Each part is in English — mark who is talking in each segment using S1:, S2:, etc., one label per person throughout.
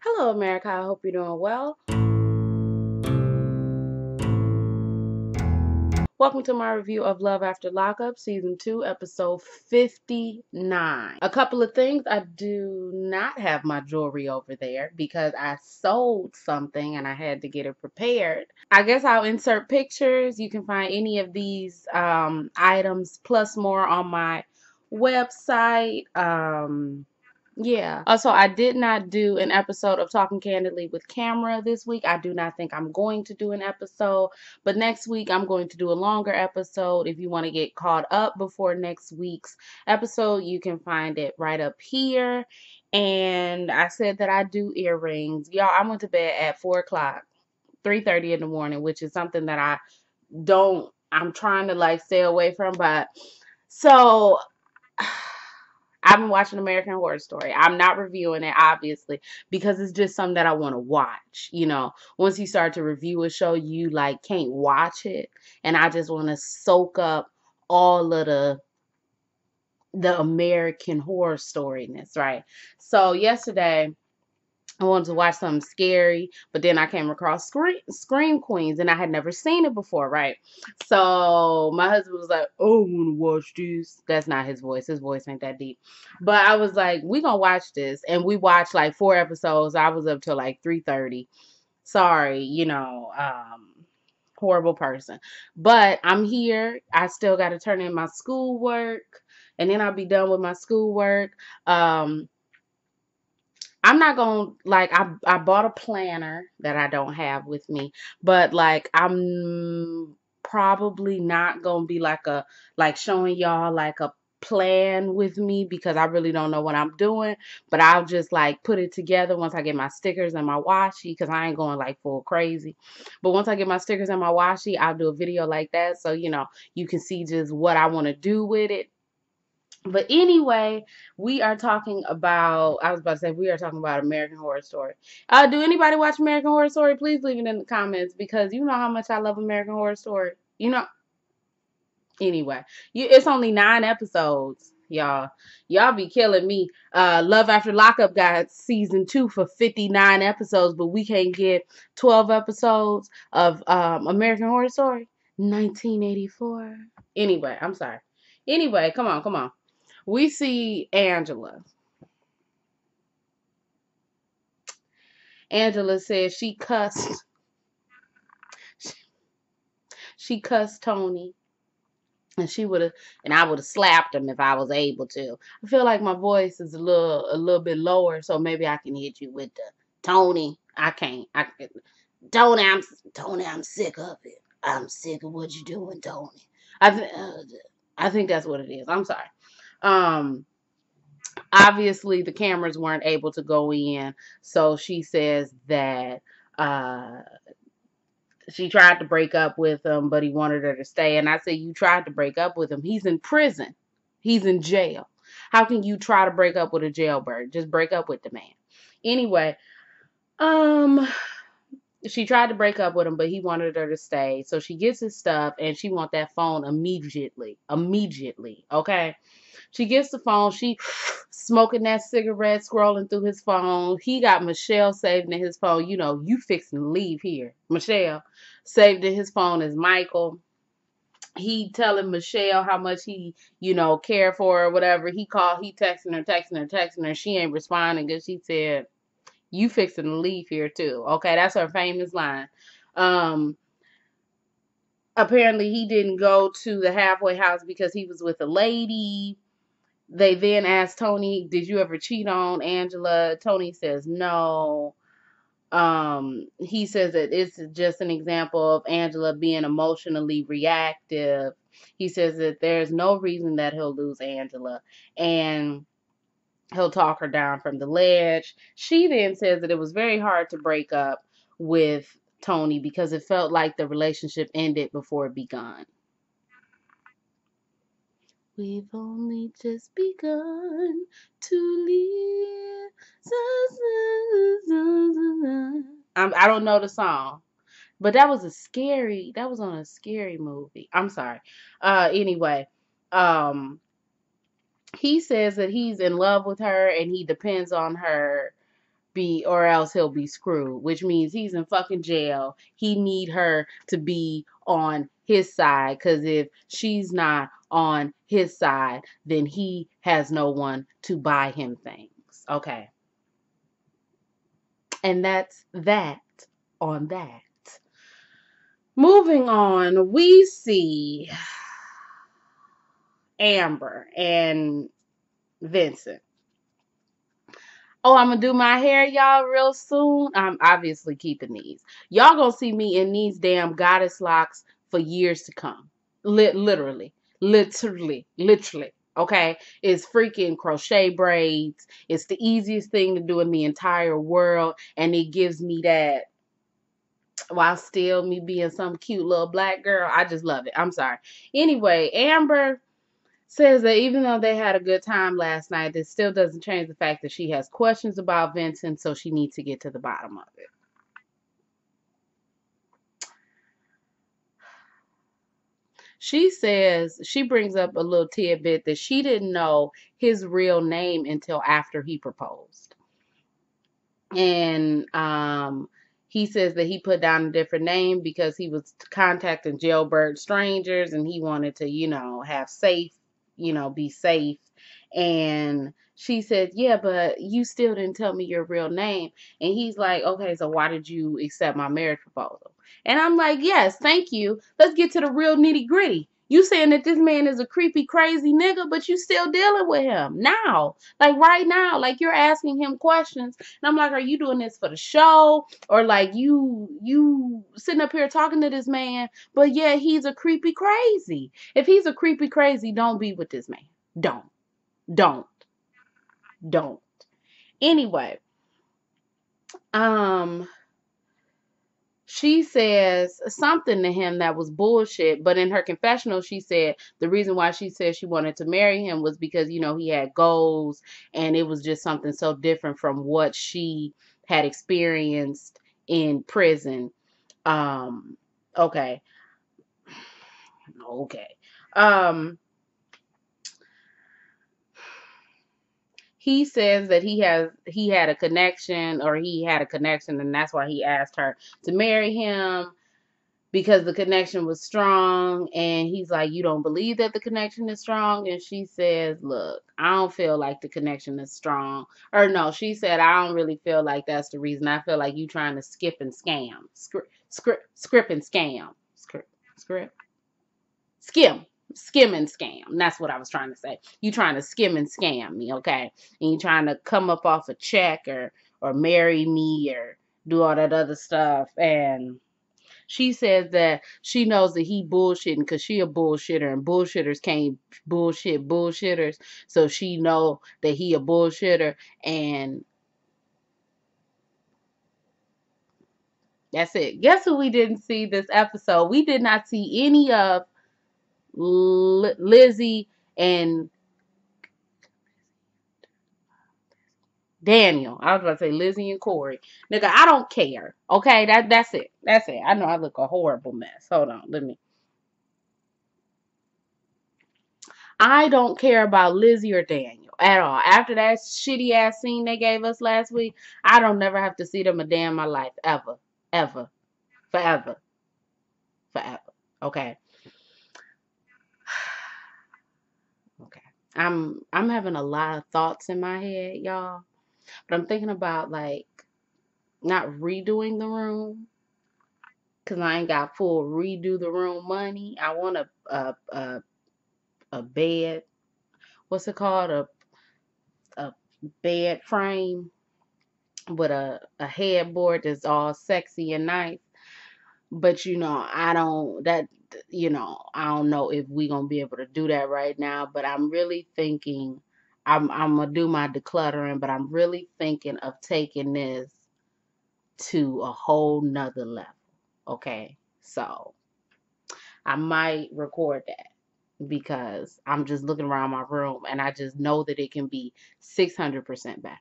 S1: Hello, America. I hope you're doing well. Welcome to my review of Love After Lockup, Season 2, Episode 59. A couple of things. I do not have my jewelry over there because I sold something and I had to get it prepared. I guess I'll insert pictures. You can find any of these items plus more on my website. Yeah. Also, I did not do an episode of Talking Candidly with Camera this week. I do not think I'm going to do an episode, but next week I'm going to do a longer episode. If you want to get caught up before next week's episode, you can find it right up here. And I said that I do earrings. Y'all, I went to bed at 4 o'clock, 3:30 in the morning, which is something that I'm trying to like stay away from, but so I've been watching American Horror Story. I'm not reviewing it, obviously, because it's just something that I want to watch. Once you start to review a show, you like can't watch it, and I just want to soak up all of the American Horror Storyness, right? So yesterday, I wanted to watch something scary, but then I came across Scream Queens, and I had never seen it before, right? So my husband was like, "Oh, I want to watch this." That's not his voice. His voice ain't that deep. But I was like, "We gonna watch this," and we watched like 4 episodes. I was up till like 3:30. Sorry, horrible person. But I'm here. I still got to turn in my schoolwork, and then I'll be done with my schoolwork. I'm not gonna like I bought a planner that I don't have with me, but like I'm probably not gonna be like showing y'all like a plan with me because I really don't know what I'm doing, but I'll just like put it together once I get my stickers and my washi because I ain't going like full crazy. But once I get my stickers and my washi, I'll do a video like that so you can see just what I want to do with it. But anyway, I was about to say, we are talking about American Horror Story. Do anybody watch American Horror Story? Please leave it in the comments because you know how much I love American Horror Story. Anyway, it's only 9 episodes, y'all. Y'all be killing me. Love After Lockup got season 2 for 59 episodes, but we can't get 12 episodes of American Horror Story 1984. Anyway, I'm sorry. Anyway, come on. We see Angela. Angela says she cussed Tony, and I would have slapped him if I was able to. I feel like my voice is a little bit lower, so maybe I can hit you with the Tony. I can't. Tony, I'm sick of it. I'm sick of what you're doing, Tony. I th- uh, I think that's what it is. I'm sorry. Um, Obviously the cameras weren't able to go in, so she says that uh she tried to break up with him, but he wanted her to stay. And I said, you tried to break up with him. He's in prison. He's in jail. How can you try to break up with a jailbird? Just break up with the man. Anyway, um she tried to break up with him, but he wanted her to stay. So she gets his stuff and she wants that phone immediately. Immediately. Okay. She gets the phone. She smoking that cigarette, scrolling through his phone. He got Michelle saved in his phone. You fixing to leave here. Michelle saved in his phone is Michael. He telling Michelle how much he, care for her or whatever. He texting her. She ain't responding because she said, you fixing to leave here too. Okay, that's her famous line. Um, Apparently he didn't go to the halfway house because he was with a lady. They then asked Tony, did you ever cheat on Angela? Tony says no. He says that it's just an example of Angela being emotionally reactive. He says that there's no reason that he'll lose Angela, and he'll talk her down from the ledge. She then says that it was very hard to break up with Tony because it felt like the relationship ended before it begun. We've only just begun to live. I don't know the song, but that was on a scary movie. I'm sorry. Anyway, um, he says that he's in love with her and he depends on her or else he'll be screwed, which means he's in fucking jail. He need her to be on his side, because if she's not on his side, then he has no one to buy him things. Okay. And that's that on that. Moving on, we see Amber and Vincent. Oh, I'm gonna do my hair, y'all, real soon. I'm obviously keeping these. Y'all gonna see me in these damn goddess locks for years to come. Literally. Literally. Okay? It's freaking crochet braids. It's the easiest thing to do in the entire world. And it gives me that, while still me being some cute little black girl. I just love it. I'm sorry. Anyway, Amber says that even though they had a good time last night, this still doesn't change the fact that she has questions about Vincent, so she needs to get to the bottom of it. She says, she brings up a little tidbit that she didn't know his real name until after he proposed. And he says that he put down a different name because he was contacting jailbird strangers and he wanted to, have safe, be safe. And she said, yeah, but you still didn't tell me your real name. And he's like, okay, so why did you accept my marriage proposal? And I'm like, yes, thank you. Let's get to the real nitty gritty. You saying that this man is a creepy, crazy nigga, but you still dealing with him now. Like right now, like you're asking him questions. And I'm like, are you doing this for the show? Or like you sitting up here talking to this man, but yeah, he's a creepy crazy. If he's a creepy crazy, don't be with this man. Don't. Anyway, she says something to him that was bullshit, but in her confessional, she said the reason why she said she wanted to marry him was because, he had goals and it was just something so different from what she had experienced in prison. Okay. He says that he had a connection, and that's why he asked her to marry him, because the connection was strong. And he's like, you don't believe that the connection is strong? And she says, look, I don't feel like the connection is strong. Or no, she said, I don't really feel like that's the reason. I feel like you trying to skip and scam. Script and scam. Skim and scam. That's what I was trying to say. You trying to skim and scam me, okay? And you trying to come up off a check or marry me or do all that other stuff. And she says that she knows that he bullshitting because she a bullshitter, and bullshitters can't bullshit bullshitters. So she know that he a bullshitter, and that's it. Guess who we didn't see this episode? We did not see any of Lizzie and Daniel. I was about to say Lizzie and Corey. Nigga, I don't care. Okay, that's it. That's it. I know I look a horrible mess. Hold on, I don't care about Lizzie or Daniel at all. After that shitty ass scene they gave us last week, I don't never have to see them a day in my life. Ever. Ever. Forever. Okay. Okay. I'm having a lot of thoughts in my head, y'all. But I'm thinking about like not redoing the room, because I ain't got full redo the room money. I want a bed. What's it called? A bed frame with a headboard that's all sexy and nice. But I don't know if we gonna be able to do that right now. But I'm really thinking I'm gonna do my decluttering, but I'm really thinking of taking this to a whole nother level. Okay. So I might record that, because I'm just looking around my room and I just know that it can be 600% better.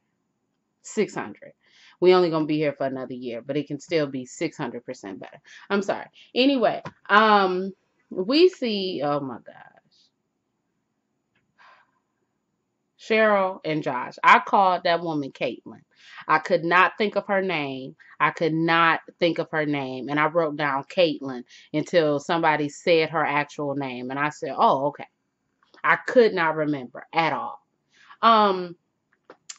S1: 600. We only gonna be here for another year, but it can still be 600% better. I'm sorry. Anyway, we see. Oh my gosh, Cheryl and Josh. I called that woman Caitlin. I could not think of her name. I could not think of her name. And I wrote down Caitlin until somebody said her actual name. And I said, oh, okay. I could not remember at all.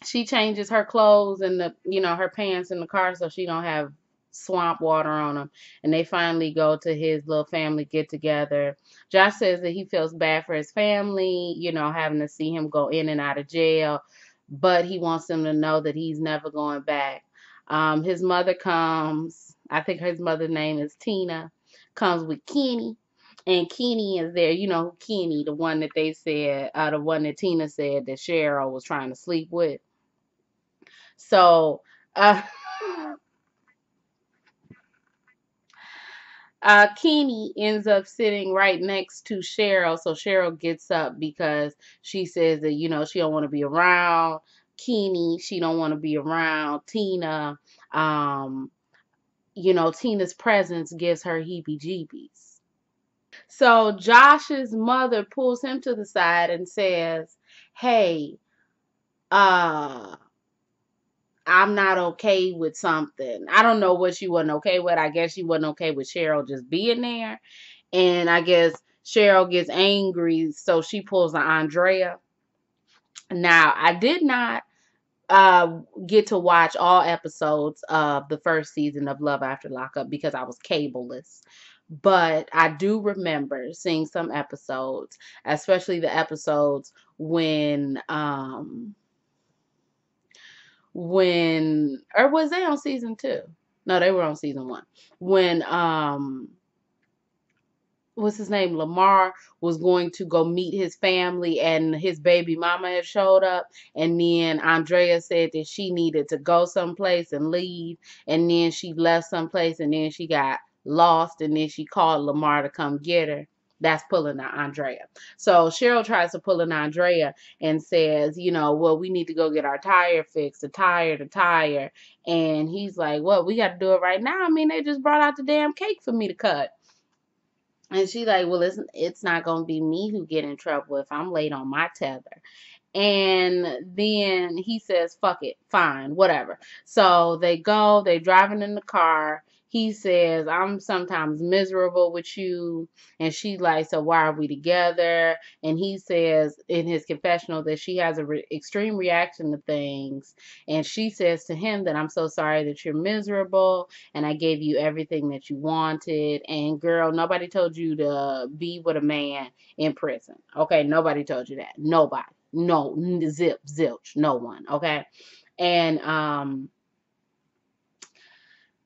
S1: She changes her clothes and her pants in the car so she don't have swamp water on them. And they finally go to his little family get together. Josh says that he feels bad for his family, having to see him go in and out of jail, but he wants them to know that he's never going back. His mother comes. I think his mother's name is Tina. Comes with Kenny. And Kenny is there. You know who Kenny, the one that they said, the one that Tina said that Cheryl was trying to sleep with. So, uh, Kenny ends up sitting right next to Cheryl. So Cheryl gets up because she says that, she don't want to be around Kenny. She don't want to be around Tina. Tina's presence gives her heebie-jeebies. So Josh's mother pulls him to the side and says, hey, uh, I'm not okay with something. I don't know what she wasn't okay with. I guess she wasn't okay with Cheryl just being there. And I guess Cheryl gets angry, so she pulls an Andrea. Now, I did not get to watch all episodes of the first season of Love After Lockup because I was cableless. But I do remember seeing some episodes, especially the episodes or was they on season 2? No, they were on season 1. When what's his name? Lamar was going to go meet his family and his baby mama had showed up. And then Andrea said that she needed to go someplace and leave. And then she left someplace and then she got lost. And then she called Lamar to come get her. That's pulling an Andrea. So Cheryl tries to pull an Andrea and says, well, we need to go get our tire fixed, the tire. And he's like, well, we got to do it right now. I mean, they just brought out the damn cake for me to cut. And she like, well, it's not going to be me who get in trouble if I'm late on my tether. And then he says, fuck it, fine, whatever. So they driving in the car. He says, I'm sometimes miserable with you. And she like, so why are we together? And he says in his confessional that she has an extreme reaction to things. And she says to him that I'm so sorry that you're miserable. And I gave you everything that you wanted. And girl, nobody told you to be with a man in prison. Okay, nobody told you that. Nobody. No, zilch, no one. Okay. And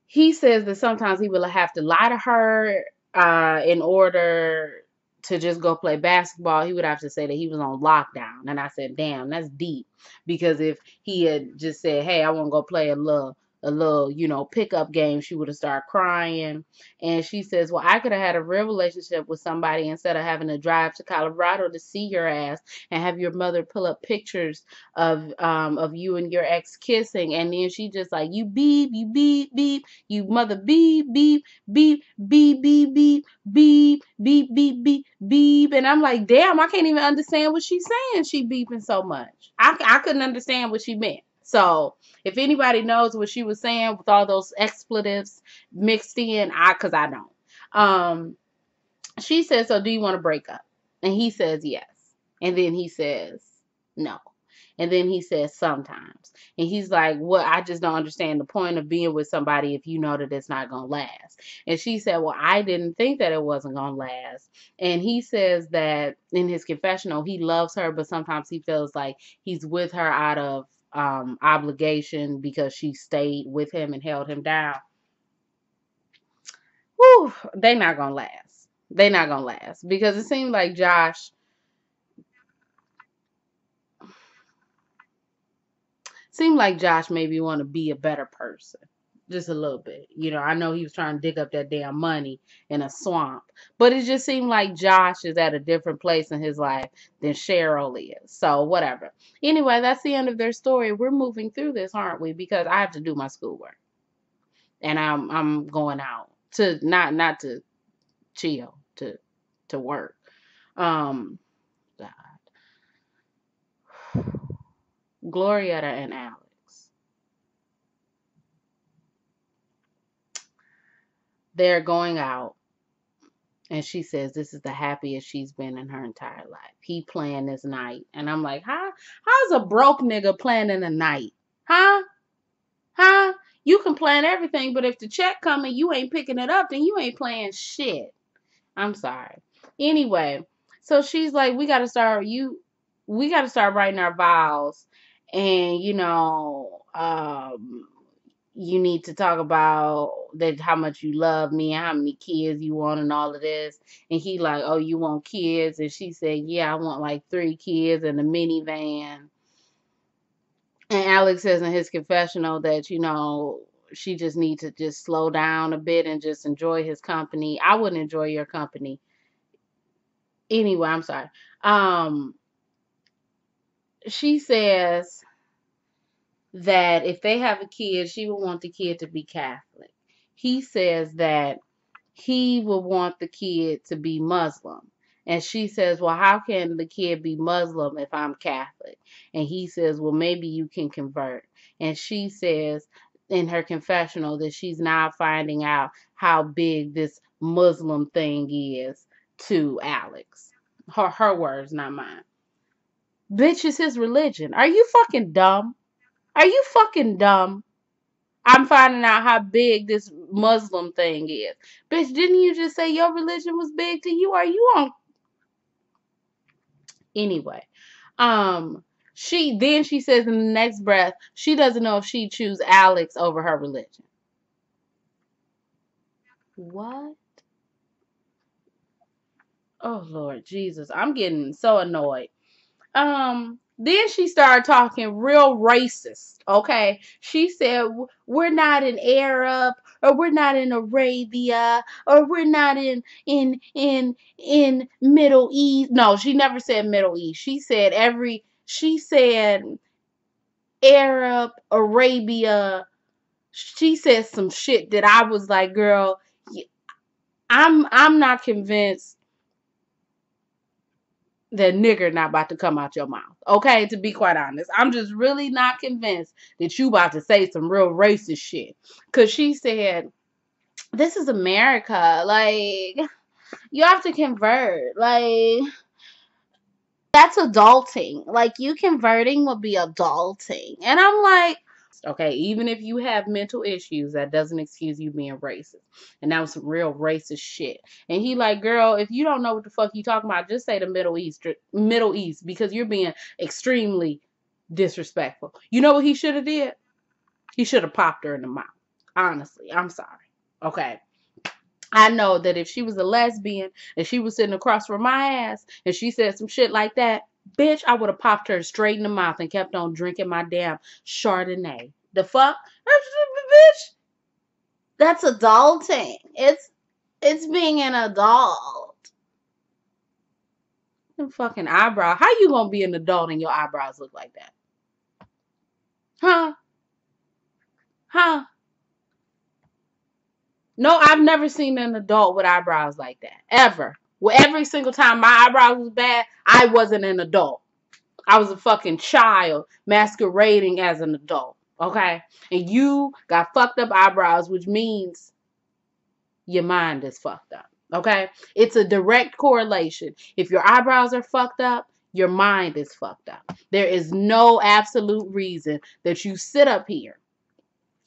S1: he says that sometimes he will have to lie to her in order to just go play basketball. He would have to say that he was on lockdown. And I said, damn, that's deep. Because if he had just said, hey, I want to go play a little, pickup game, she would have started crying. And she says, well, I could have had a real relationship with somebody instead of having to drive to Colorado to see your ass and have your mother pull up pictures of you and your ex kissing. And then she just like, you beep, you mother beep, beep, beep, beep, beep, beep, beep, beep, beep, beep, beep. And I'm like, damn, I can't even understand what she's saying. She beeping so much. I couldn't understand what she meant. So if anybody knows what she was saying with all those expletives mixed in, because I don't. She says, so do you want to break up? And he says yes. And then he says no. And then he says sometimes. And he's like, well, I just don't understand the point of being with somebody if you know that it's not going to last. And she said, well, I didn't think that it wasn't going to last. And he says that in his confessional, he loves her, but sometimes he feels like he's with her out of obligation because she stayed with him and held him down. Whew, they not going to last. They not going to last because it seemed like Josh maybe want to be a better person. Just a little bit. I know he was trying to dig up that damn money in a swamp. But it just seemed like Josh is at a different place in his life than Cheryl is. So whatever. Anyway, that's the end of their story. We're moving through this, aren't we? Because I have to do my schoolwork. And I'm going out to not to chill, to work. God. Glorietta and Alex. They're going out, and she says this is the happiest she's been in her entire life. He planned this night, and I'm like, how's a broke nigga planning a night? Huh? Huh? You can plan everything, but if the check coming, you ain't picking it up, then you ain't playing shit. I'm sorry. Anyway, so she's like, we gotta start writing our vows, and you need to talk about that how much you love me and how many kids you want and all of this. And he like, oh, you want kids? And she said, yeah, I want like 3 kids and a minivan. And Alex says in his confessional that, she just needs to just slow down a bit and just enjoy his company. I wouldn't enjoy your company. Anyway, I'm sorry. Um, she says that if they have a kid, she would want the kid to be Catholic. He says that he would want the kid to be Muslim. And she says, well, how can the kid be Muslim if I'm Catholic? And he says, well, maybe you can convert. And she says in her confessional that she's now finding out how big this Muslim thing is to Alex. Her words, not mine. Bitch is his religion. Are you fucking dumb? Are you fucking dumb? I'm finding out how big this Muslim thing is. Bitch, didn't you just say your religion was big to you? Are you on? Anyway, she says in the next breath, she doesn't know if she'd choose Alex over her religion. What? Oh, Lord Jesus. I'm getting so annoyed. Then she started talking real racist, okay? She said, we're not in Arab, or we're not in Arabia, or we're not in Middle East. No, she never said Middle East. She said Arab, Arabia. She said some shit that I was like, girl, I'm not convinced that nigger not about to come out your mouth. Okay, to be quite honest. I'm just really not convinced that you about to say some real racist shit. Cause she said, this is America. Like, you have to convert. Like, that's adulting. Like, you converting would be adulting. And I'm like, okay, even if you have mental issues, that doesn't excuse you being racist. And that was some real racist shit. And he like, girl, if you don't know what the fuck you talking about, just say the Middle East, because you're being extremely disrespectful. You know what he should have did? He should have popped her in the mouth. Honestly, I'm sorry. Okay. I know that if she was a lesbian and she was sitting across from my ass and she said some shit like that, bitch, I would have popped her straight in the mouth and kept on drinking my damn Chardonnay. The fuck? Bitch, that's adulting. It's being an adult. The fucking eyebrow. How you gonna be an adult and your eyebrows look like that? Huh? Huh? No, I've never seen an adult with eyebrows like that. Ever. Well, every single time my eyebrows was bad, I wasn't an adult. I was a fucking child masquerading as an adult. Okay? And you got fucked up eyebrows, which means your mind is fucked up. Okay? It's a direct correlation. If your eyebrows are fucked up, your mind is fucked up. There is no absolute reason that you sit up here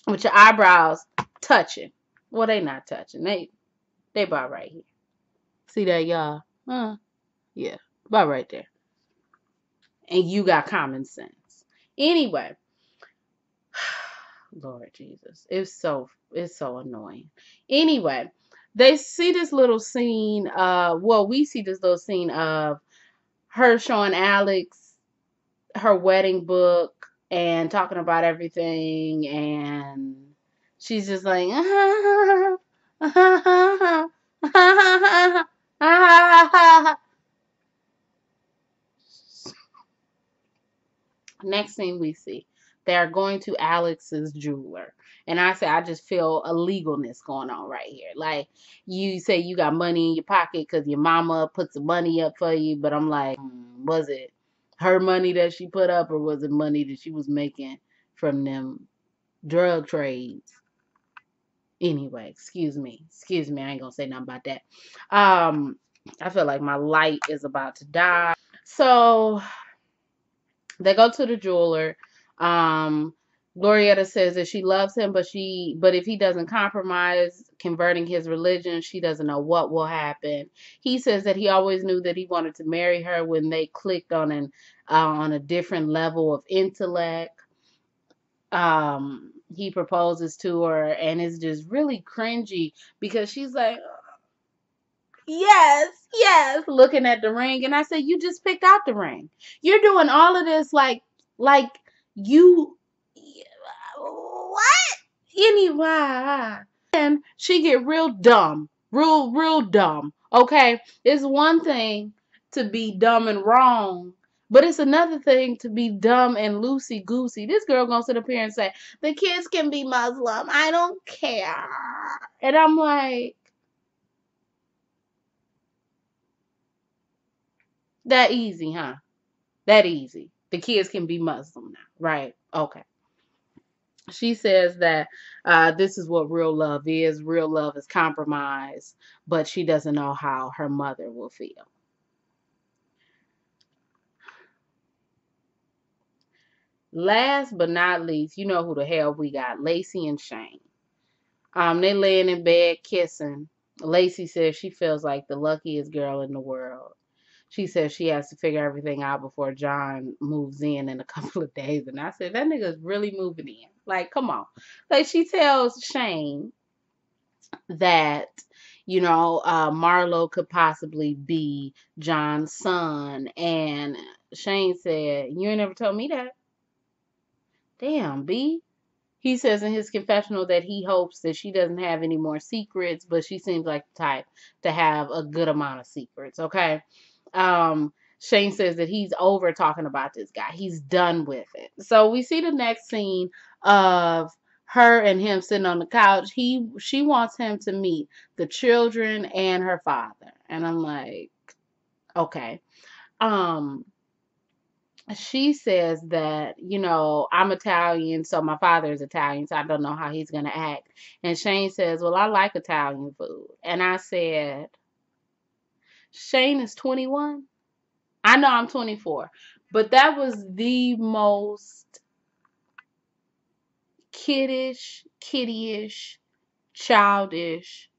S1: with your eyebrows touching. Well, they not touching. They about right here. See that, y'all? Yeah, about right there. And you got common sense. Anyway, Lord Jesus, it's so annoying. Anyway, they see this little scene. We see this little scene of her showing Alex her wedding book and talking about everything, and she's just like, Next thing we see, they are going to Alex's jeweler. And I say, I just feel a legalness going on right here. Like, you say you got money in your pocket because your mama put some money up for you, but I'm like, was it her money that she put up, or was it money that she was making from them drug trades? Anyway, excuse me. Excuse me. I ain't gonna say nothing about that. I feel like my light is about to die. So they go to the jeweler. Um, Glorietta says that she loves him, but if he doesn't compromise converting his religion, she doesn't know what will happen. He says that he always knew that he wanted to marry her when they clicked on a different level of intellect. He proposes to her, and it's just really cringy because she's like, yes, yes, looking at the ring. And I said, you just picked out the ring. You're doing all of this like you, what? Anyway. And she get real dumb, real dumb. Okay. It's one thing to be dumb and wrong, but it's another thing to be dumb and loosey goosey. This girl gonna sit up here and say, the kids can be Muslim. I don't care. And I'm like, that easy, huh? That easy. The kids can be Muslim now, right? Okay. She says that this is what real love is. Real love is compromise, but she doesn't know how her mother will feel. Last but not least, you know who the hell we got, Lacey and Shane. They laying in bed kissing. Lacey says she feels like the luckiest girl in the world. She says she has to figure everything out before John moves in a couple of days. And I said, that nigga's really moving in. Like, come on. Like, she tells Shane that, Marlo could possibly be John's son. And Shane said, you ain't never told me that. Damn, B. He says in his confessional that he hopes that she doesn't have any more secrets, but she seems like the type to have a good amount of secrets, okay? Shane says that he's over talking about this guy. He's done with it. So we see the next scene of her and him sitting on the couch. She wants him to meet the children and her father. And I'm like, okay. She says that, I'm Italian, so my father is Italian, so I don't know how he's going to act. And Shane says, well, I like Italian food. And I said, Shane is 21? I know I'm 24, but that was the most kiddyish, childish,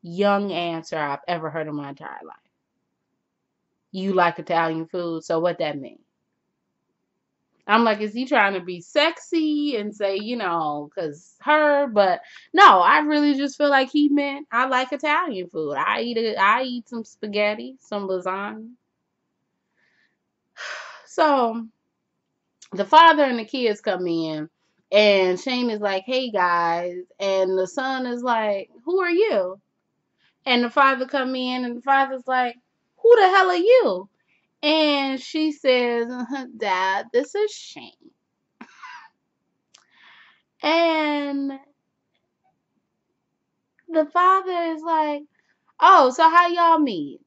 S1: young answer I've ever heard in my entire life. You like Italian food, so what that mean? I'm like, is he trying to be sexy and say, cause her? But no, I really just feel like he meant I like Italian food. I eat some spaghetti, some lasagna. So the father and the kids come in, and Shane is like, hey guys, and the son is like, who are you? And the father come in, and the father's like, who the hell are you? And she says, Dad, this is Shane. And the father is like, oh, so how y'all meet?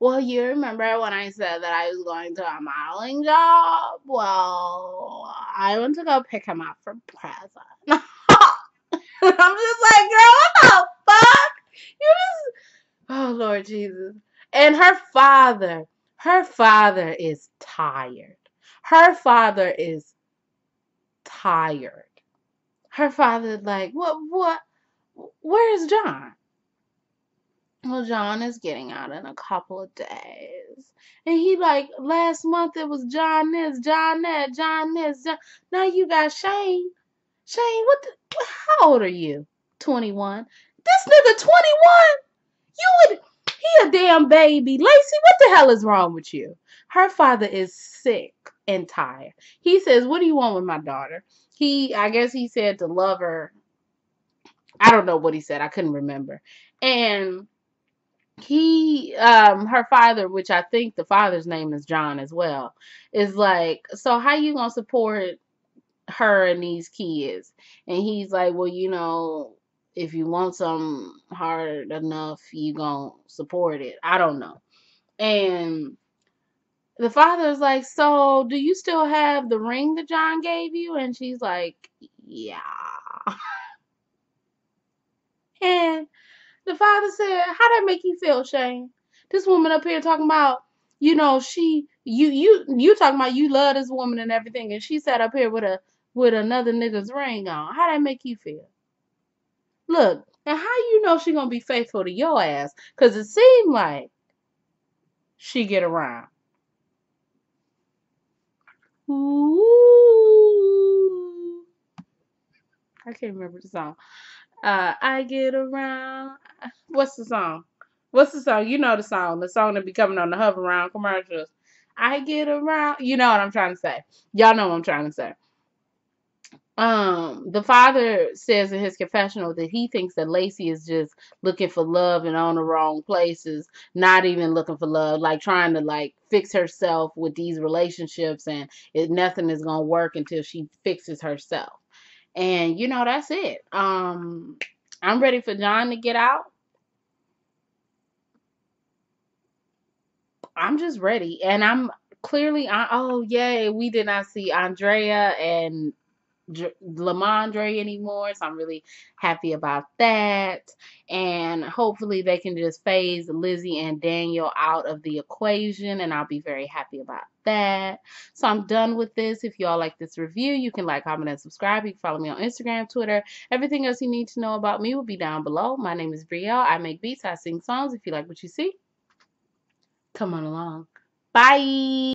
S1: Well, you remember when I said that I was going to a modeling job? Well, I went to go pick him up for present. I'm just like, girl, what the fuck? You just, oh, Lord Jesus. And her father is tired. Her father is tired. Her father like, where's John? Well, John is getting out in a couple of days. And he like, last month it was John this, John that, John this. Now you got Shane. Shane, how old are you? 21. This nigga 21? He a damn baby. Lacey, what the hell is wrong with you? Her father is sick and tired. He says, what do you want with my daughter? I guess he said to love her. I don't know what he said. I couldn't remember. And her father, which I think the father's name is John as well, is like, so how you gonna support her and these kids? And he's like, well, if you want something hard enough, you gonna support it. I don't know. And The father's like, so do you still have the ring that John gave you? And she's like, yeah. And the father said, how that make you feel, Shane? This woman up here talking about, you talking about you love this woman and everything, and she sat up here with another nigga's ring on. How that make you feel? Look, and how you know she gonna be faithful to your ass? Cause it seemed like she get around. Ooh. I can't remember the song. I get around. What's the song? What's the song? You know the song. The song that be coming on the hover round commercials. I get around. You know what I'm trying to say. Y'all know what I'm trying to say. The father says in his confessional that he thinks that Lacey is just looking for love and on the wrong places, not even looking for love, like trying to like fix herself with these relationships, and nothing is gonna work until she fixes herself. And that's it. I'm ready for John to get out. I'm just ready. And I'm clearly, oh, yay, we did not see Andrea and Lamondre anymore. So I'm really happy about that. And hopefully they can just phase Lizzie and Daniel out of the equation. And I'll be very happy about that. So I'm done with this. If y'all like this review, you can like, comment, and subscribe. You can follow me on Instagram, Twitter. Everything else you need to know about me will be down below. My name is Brielle. I make beats. I sing songs. If you like what you see, come on along. Bye.